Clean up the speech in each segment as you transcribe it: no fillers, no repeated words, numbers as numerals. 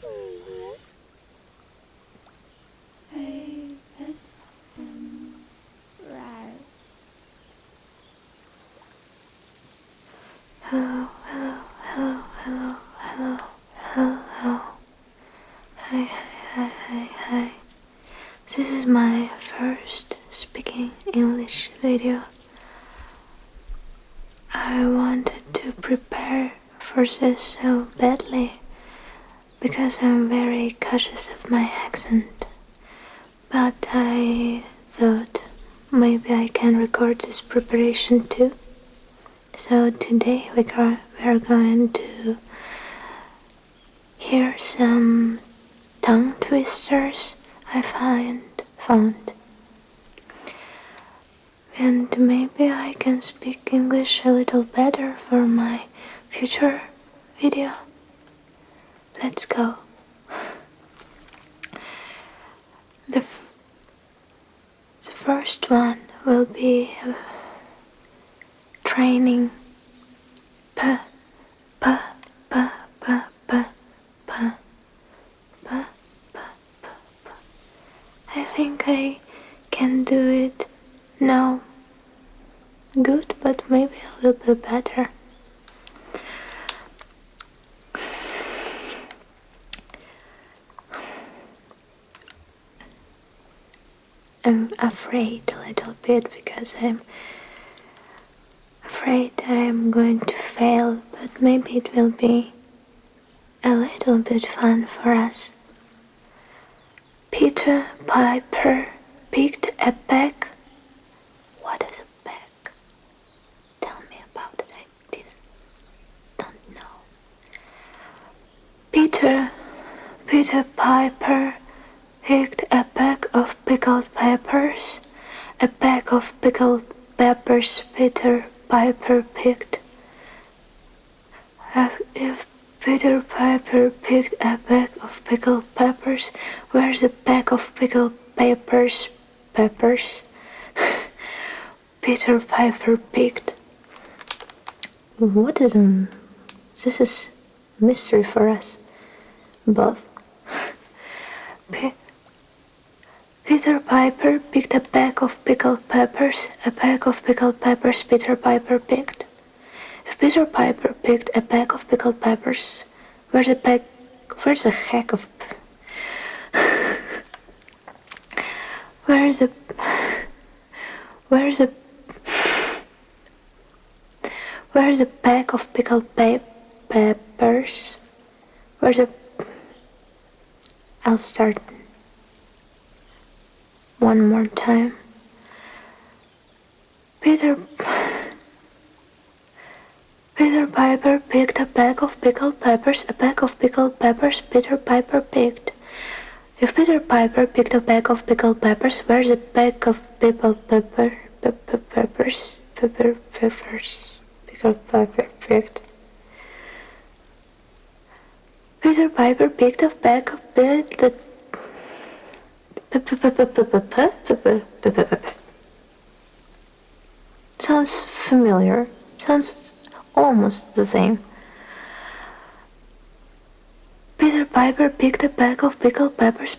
ASMR. Hello, hello, hello, hello, hello, hello. Hi, hi, hi, hi, hi. This is my first speaking English video. I wanted to prepare for this so badly because I'm very cautious of my accent. But I thought maybe I can record this preparation too. So today we are going to hear some tongue twisters I found. And maybe I can speak English a little better for my future video. Let's go. The first one will be training p p p p p p p p p. I think I can do it now good, but maybe a little bit better. I'm afraid a little bit because I'm afraid I'm going to fail, but maybe it will be a little bit fun for us. Peter Piper picked a peck. What is a peck? Tell me about it. I don't know. Peter Piper picked a peck of pickled peppers. A peck of pickled peppers Peter Piper picked. If Peter Piper picked a peck of pickled peppers, where's a peck of pickled peppers? Peter Piper picked. What is this is mystery for us both. Peter Piper picked a peck of pickled peppers. A peck of pickled peppers Peter Piper picked. If Peter Piper picked a peck of pickled peppers, where's a heck of where's a pack of pickled peppers? I'll start one more time. Peter Piper picked a pack of pickled peppers. A pack of pickled peppers Peter Piper picked. If Peter Piper picked a pack of pickled peppers, where's a pack of pickled peppers? Peter Piper picked. Peter Piper picked a pack of Sounds familiar. Sounds almost the same. Peter Piper picked a pack of pickled peppers.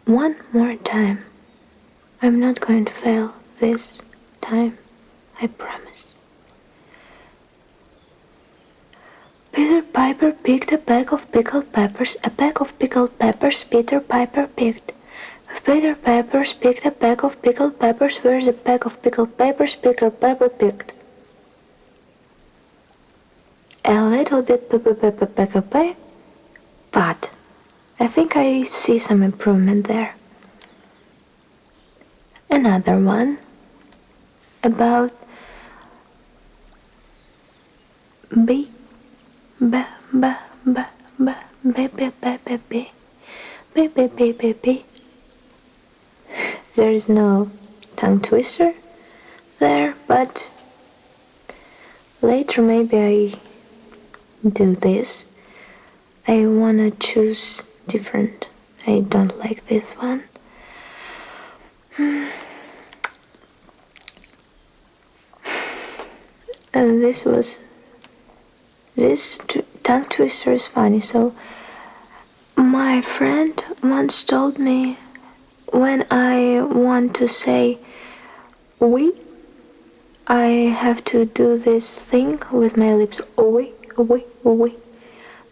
One more time. I'm not going to fail this time. I promise. Peter Piper picked a pack of pickled peppers. A pack of pickled peppers Peter Piper picked. If Peter Piper picked a pack of pickled peppers, where's a pack of pickled peppers Peter Piper picked? A little bit but I think I see some improvement there. Another one about B. There is no tongue twister there, but later maybe I do this. I wanna choose different. I don't like this one. this tongue twister is funny. So my friend once told me when I want to say we, I have to do this thing with my lips, we.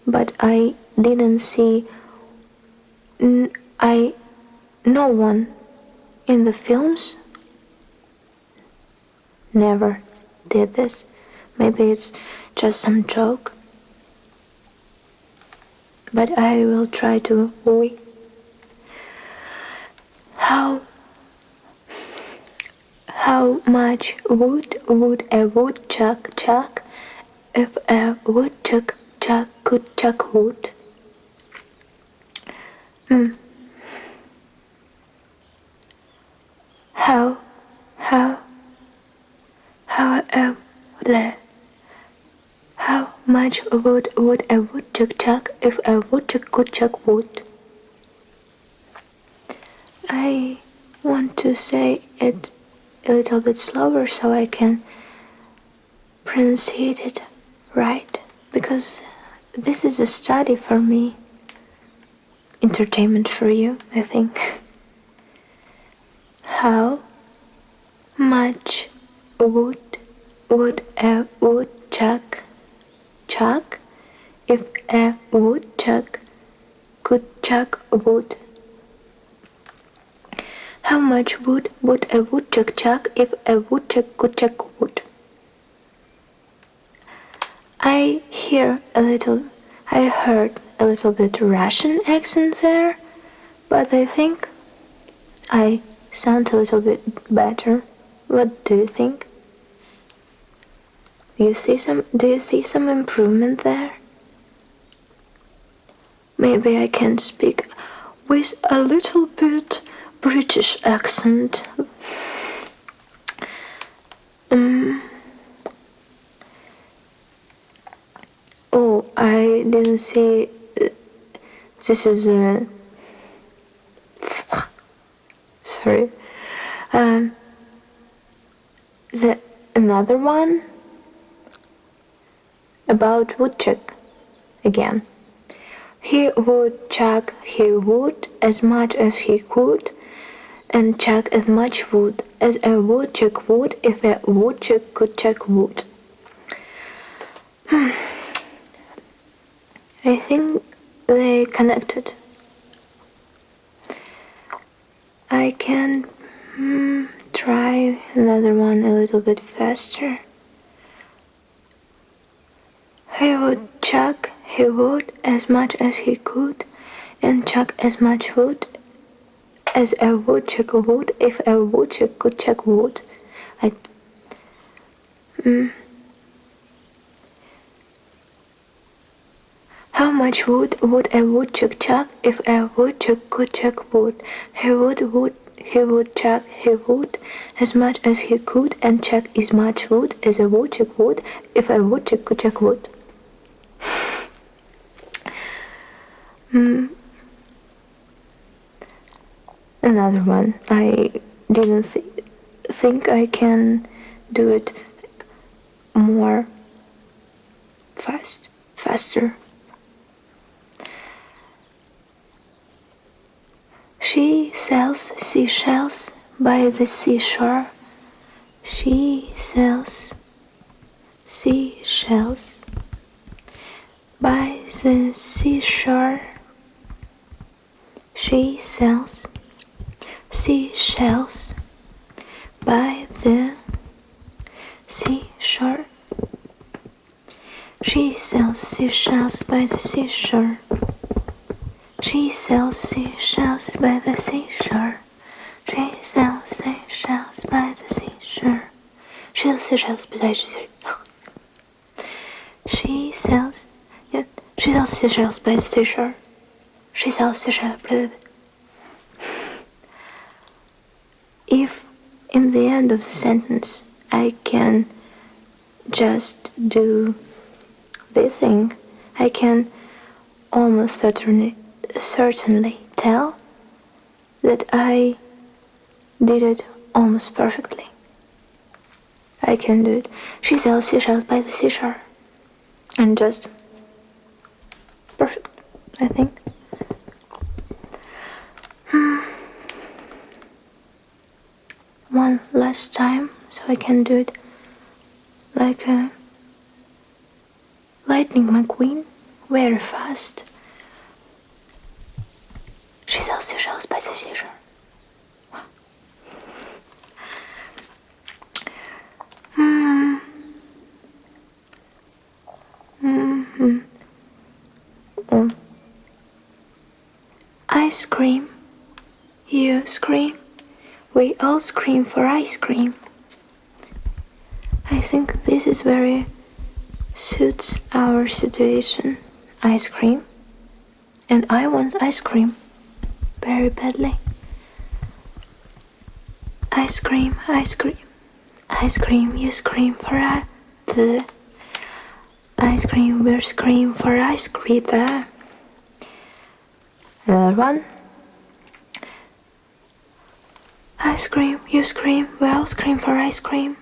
But I didn't see, no one in the films never did this. Maybe it's just some joke. But I will try to we. How much would a woodchuck chuck if a woodchuck could chuck wood? How much wood would a woodchuck chuck if a woodchuck could chuck wood? I want to say it a little bit slower so I can pronunciate it right, because this is a study for me, entertainment for you, I think. How much wood would a woodchuck chuck if a woodchuck could chuck wood? How much wood would a woodchuck chuck if a woodchuck could chuck wood? I heard a little bit Russian accent there, but I think I sound a little bit better. What do you think? Do you see some improvement there? Maybe I can speak with a little bit British accent. Oh, I didn't see. This is sorry. Another one about woodchuck again. He would chuck his wood as much as he could, and chuck as much wood as a woodchuck would if a woodchuck could chuck wood. I think they connected. I can try another one a little bit faster. He would chuck his wood as much as he could, and chuck as much wood as a woodchuck would if a woodchuck could chuck wood. How much wood would a woodchuck chuck if a woodchuck could chuck wood? He would chuck his wood as much as he could, and chuck as much wood as a woodchuck would if a woodchuck could chuck wood. Another one. I didn't think I can do it more faster. She sells seashells by the seashore. She sells seashells by the seashore. She sells seashells by the seashore. She sells seashells by the seashore. She sells seashells by the seashore. She sells seashells by the seashore. She sells seashells by the seashore. She sells seashells by the seashore. She sells seashells by the... If in the end of the sentence I can just do this thing, I can almost certainly tell that I did it almost perfectly. I can do it. She sells seashells by the seashore. And just perfect, I think. One last time, so I can do it like a lightning McQueen, very fast. She sells seashells by the seashore. I scream, you scream, we all scream for ice cream. I think this is very suits our situation. Ice cream, and I want ice cream very badly. Ice cream, ice cream, ice cream, you scream for the ice cream, we scream for ice cream. Another one. Ice cream, you scream, we all scream for ice cream.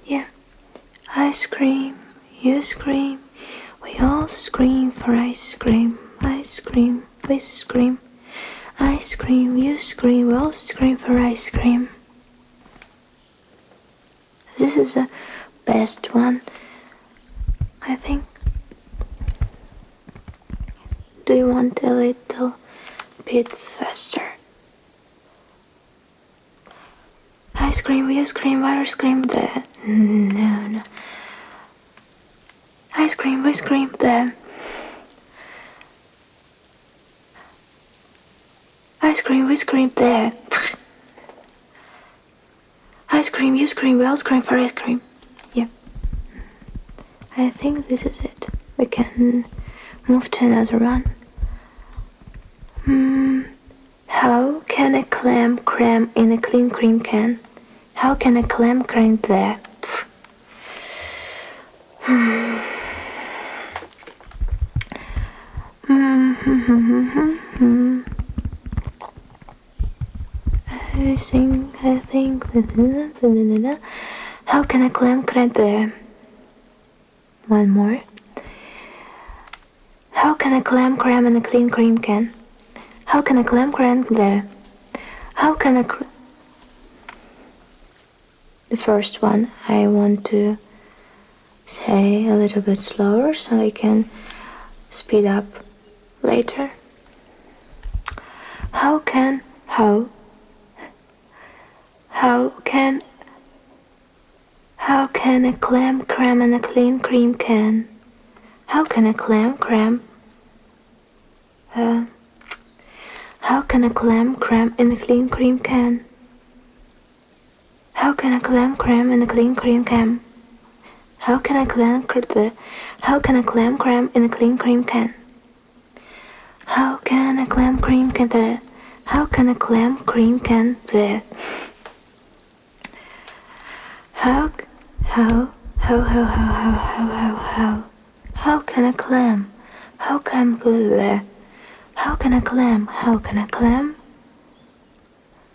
Yeah. Ice cream, you scream, we all scream for ice cream. Ice cream, we scream. Ice cream, you scream, we all scream for ice cream. This is the best one, I think. Do you want a little bit faster? Ice cream, you scream, we scream the... No. Ice cream, we scream the... Ice cream, we scream the... Ice cream, you scream, we all scream for ice cream. Yeah. I think this is it. We can move to another one. How can a clam cram in a clean cream can? How can a clam cram there? I think. How can a clam cram there? One more. How can a clam cram in a clean cream can? How can a clam cram there? How can a The first one I want to say a little bit slower so I can speed up later. How can a clam cram in a clean cream can? How can a clam cram? How can a clam cram in a clean cream can? How can a clam cram in a clean cream can? How can a clam cram in a clean cream can? How can a clam cream can there? How can a clam cream can there? How can a clam? How can there? How can a clam? How can a clam?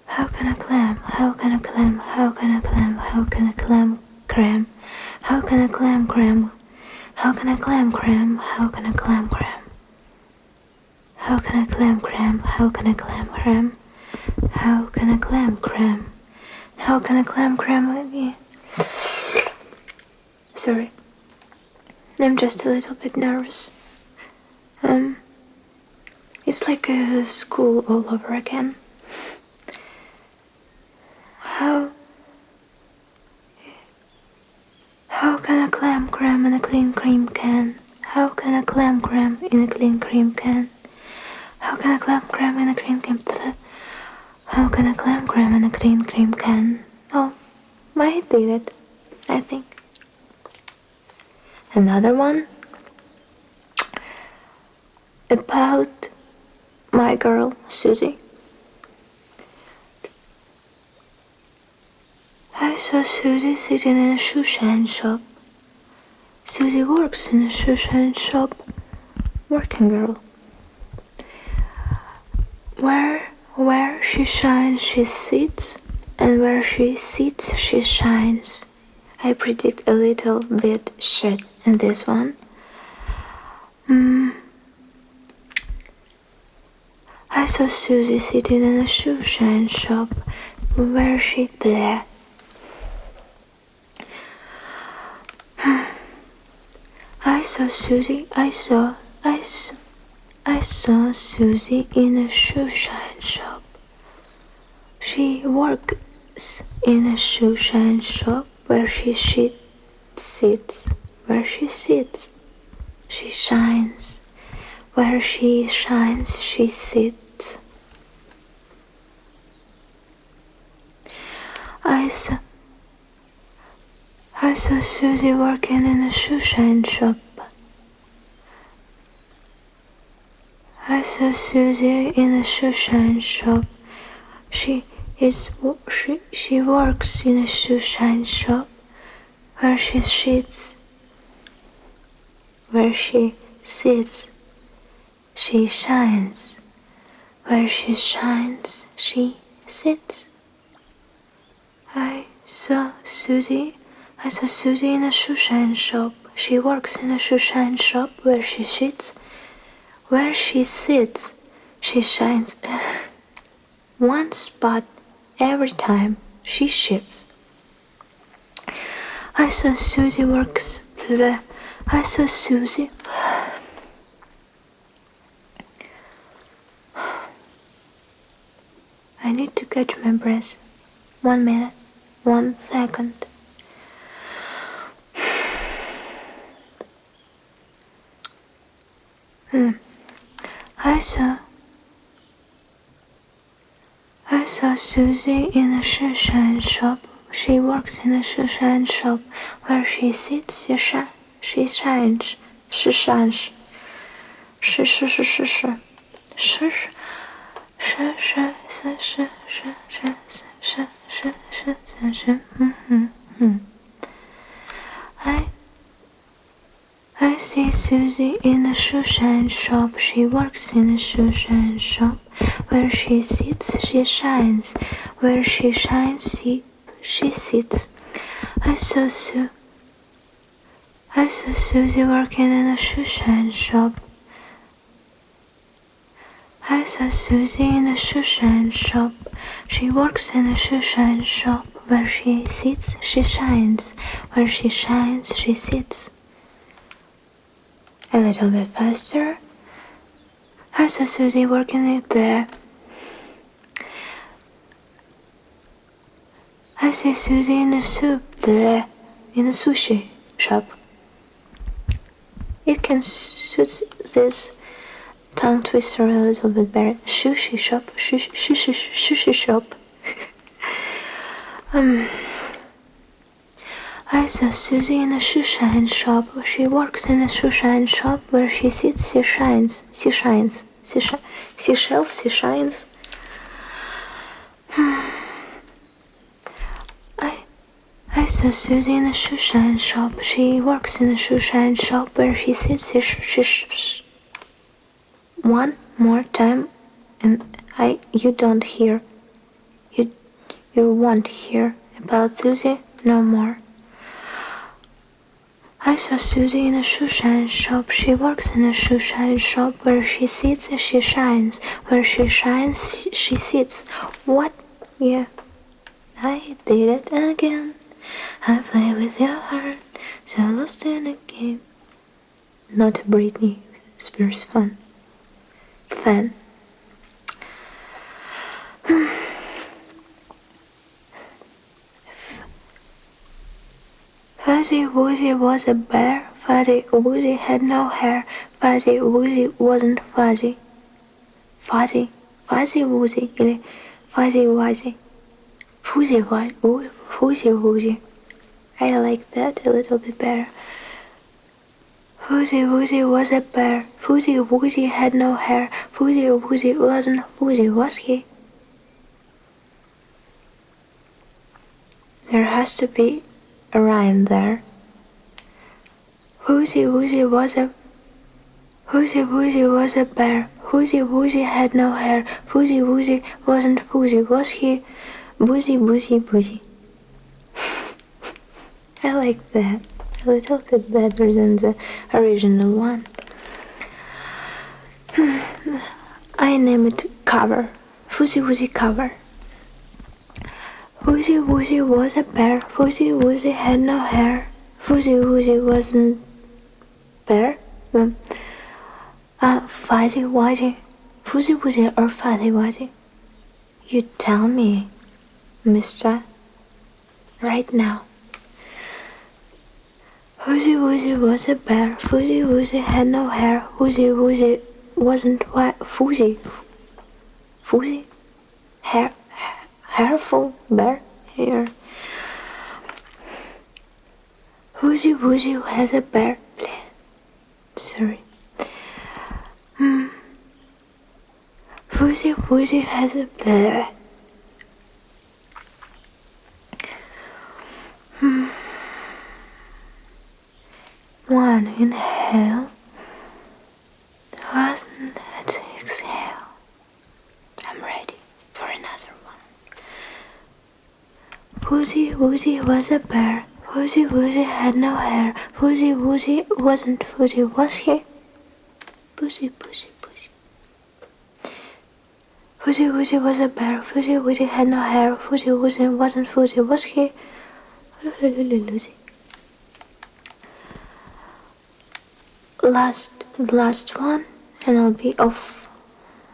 How can a clam? How can a clam? How can a clam? How can a clam cram? How can a clam cram? How can a clam cram? How can a clam cram? How can a clam cram? How can a clam cram? How can a clam cram? How can a clam cram? Sorry, I'm just a little bit nervous. It's like a school all over again. How can a clam cram in a clean cream can? How can a clam cram in a clean cream can? How can a clam cram in a clean cream can? How can a clam cram in a clean cream can? Oh, I did it, I think. Another one about my girl Susie. I saw Susie sitting in a shoe shine shop. Susie works in a shoe shine shop. Working girl. Where she shines, she sits, and where she sits, she shines. I predict a little bit shit in this one. I saw Susie sitting in a shoe shine shop. Where is she there? I saw Susie in a shoe shine shop. She works in a shoe shine shop where she sits. Where she sits, she shines. Where she shines, she sits. I saw Susie working in a shoe shine shop. I saw Susie in a shoe shine shop. She works in a shoe shine shop where she sits. Where she sits, she shines. Where she shines, she sits. I saw Susie in a shoe shine shop. She works in a shoe shine shop where she sits. Where she sits, she shines. One spot every time she shits. I saw Susie works there. I saw Susie. I need to catch my breath. 1 minute, 1 second. I saw Susie in a shoe shine shop. She works in a shoe shine shop. Where she sits, she shines. She shines. She shines. I see Susie in a shoe shine shop. She works in a shoe shine shop. Where she sits, she shines. Where she shines, she sits. I saw Susie working in a shoe shine shop. I saw Susie in a shoe shine shop. She works in a shoe shine shop. Where she sits, she shines. Where she shines, she sits. A little bit faster. I saw Susie working there. I see Susie in a soup there, in a sushi shop. It can suit this tongue twister a little bit better. Sushi shop, sushi shop. I saw Susie in a shoe shine shop. She works in a shoe shine shop. Where she sits, she shines. She shines. She shines. I saw Susie in a shoe shine shop. She works in a shoe shine shop. Where she sits, she one more time, and you don't hear. You won't hear about Susie no more. I saw Susie in a shoe shine shop. She works in a shoe shine shop. Where she sits, she shines. Where she shines, she sits. What? Yeah, I did it again. I play with your heart, so lost in a game. Not a Britney Spears fan. Fuzzy Wuzzy was a bear. Fuzzy Wuzzy had no hair. Fuzzy Wuzzy wasn't fuzzy. Fuzzy Wuzzy или Fuzzy Wuzzy. Fuzzy Wuzzy. I like that a little bit better. Fuzzy Wuzzy was a bear. Fuzzy Wuzzy had no hair. Fuzzy Wuzzy wasn't fuzzy, was he? There has to be a rhyme there. Fuzzy Wuzzy was a bear. Fuzzy Wuzzy had no hair. Fuzzy Wuzzy wasn't fuzzy, was he? Boozy. I like that a little bit better than the original one. I name it cover. Fuzzy Wuzzy cover. Fuzzy Wuzzy was a bear. Fuzzy Wuzzy had no hair. Fuzzy Wuzzy wasn't bear. Fuzzy Wuzzy. Fuzzy Wuzzy or Fuzzy Wuzzy? You tell me, mister, right now. Fuzzy Wuzzy was a bear. Fuzzy Wuzzy had no hair. Fuzzy Wuzzy wasn't fuzzy. Fuzzy? Hairful bear here. Fuzzy Wuzzy has a bear. Sorry. Fuzzy Wuzzy has a bear. One inhale, one exhale. I'm ready for another one. Fuzzy Wuzzy was a bear. Fuzzy Wuzzy had no hair. Fuzzy Wuzzy wasn't fuzzy, was he? Fuzzy, fuzzy, fuzzy. Fuzzy Wuzzy was a bear. Fuzzy Wuzzy had no hair. Fuzzy Wuzzy wasn't fuzzy, was he? Lucy. Last one, and I'll be off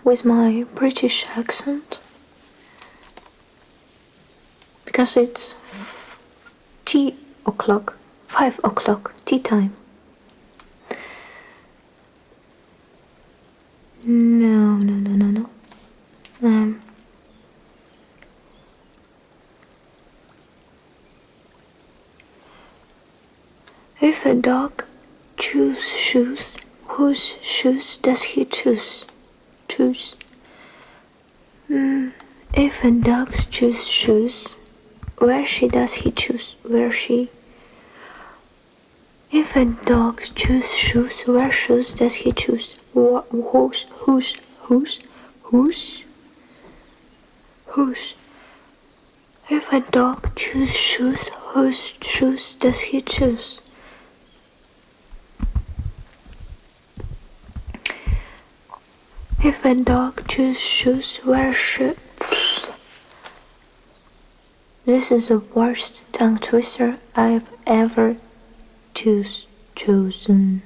with my British accent because it's tea o'clock, 5 o'clock, tea time. No. If a dog choose shoes, whose shoes does he choose? If a dog choose shoes, where does he choose? If a dog choose shoes, where shoes does he choose? Whose? If a dog choose shoes, whose shoes does he choose? If a dog choose shoes, where should... This is the worst tongue twister I've ever chosen.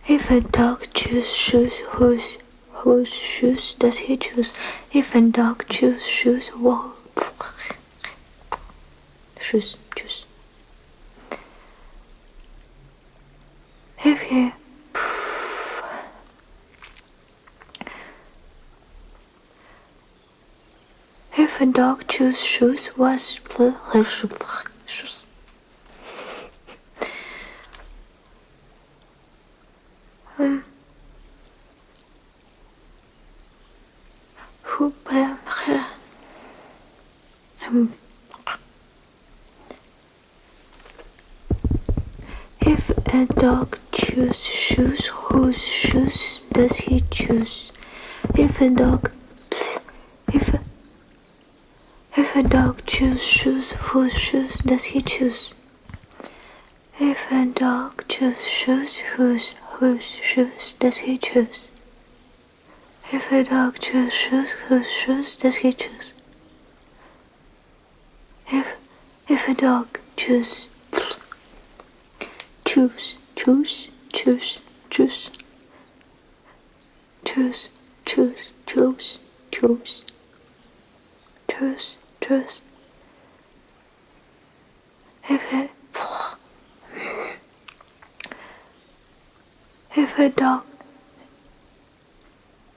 If a dog choose shoes, whose shoes does he choose? If a dog choose shoes, choose. If a dog choose shoes, was shoes. If a dog choose shoes, whose shoes does he choose? If a dog choose shoes, whose shoes does he choose? If a dog choose shoes, whose shoes does he choose? If a dog choose shoes, whose shoes does he choose? If a dog choose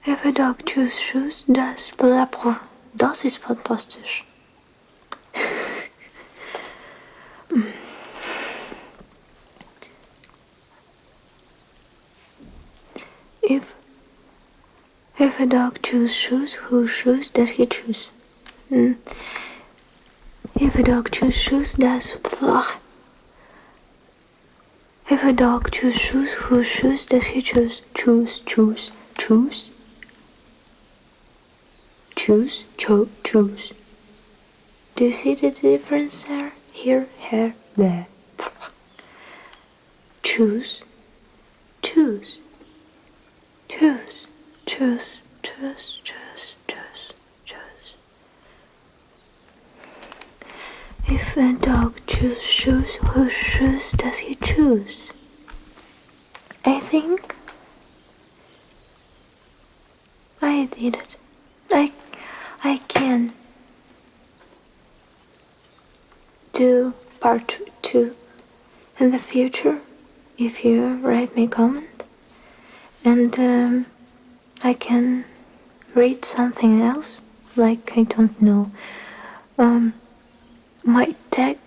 If a dog choose shoes, das ist fantastisch. If a dog choose shoes, whose shoes does he choose? If a dog choose shoes, If a dog choose shoes, whose shoes does he choose? Choose. Do you see the difference there? Here, here, there. Choose, choose, choose, choose, choose, choose, choose, choose. If a dog chooses shoes, whose shoes does he choose? I think I did it. I can do part 2 in the future if you write me a comment, and I can read something else, like, I don't know,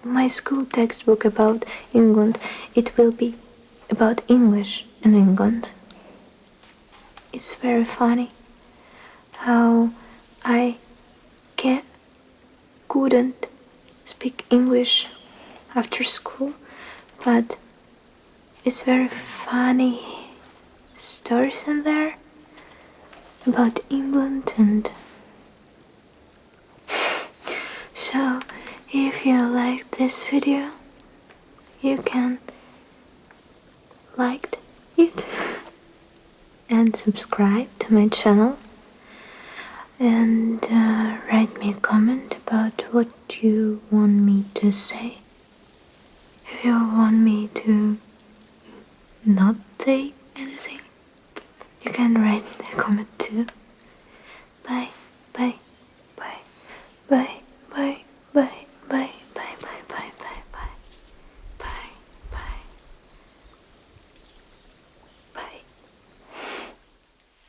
my school textbook about England. It will be about English in England. It's very funny how I couldn't speak English after school, but it's very funny stories in there about England. And so if you like this video, you can like it and subscribe to my channel, and write me a comment about what you want me to say. If you want me to not say anything, you can write a comment too. Bye, bye.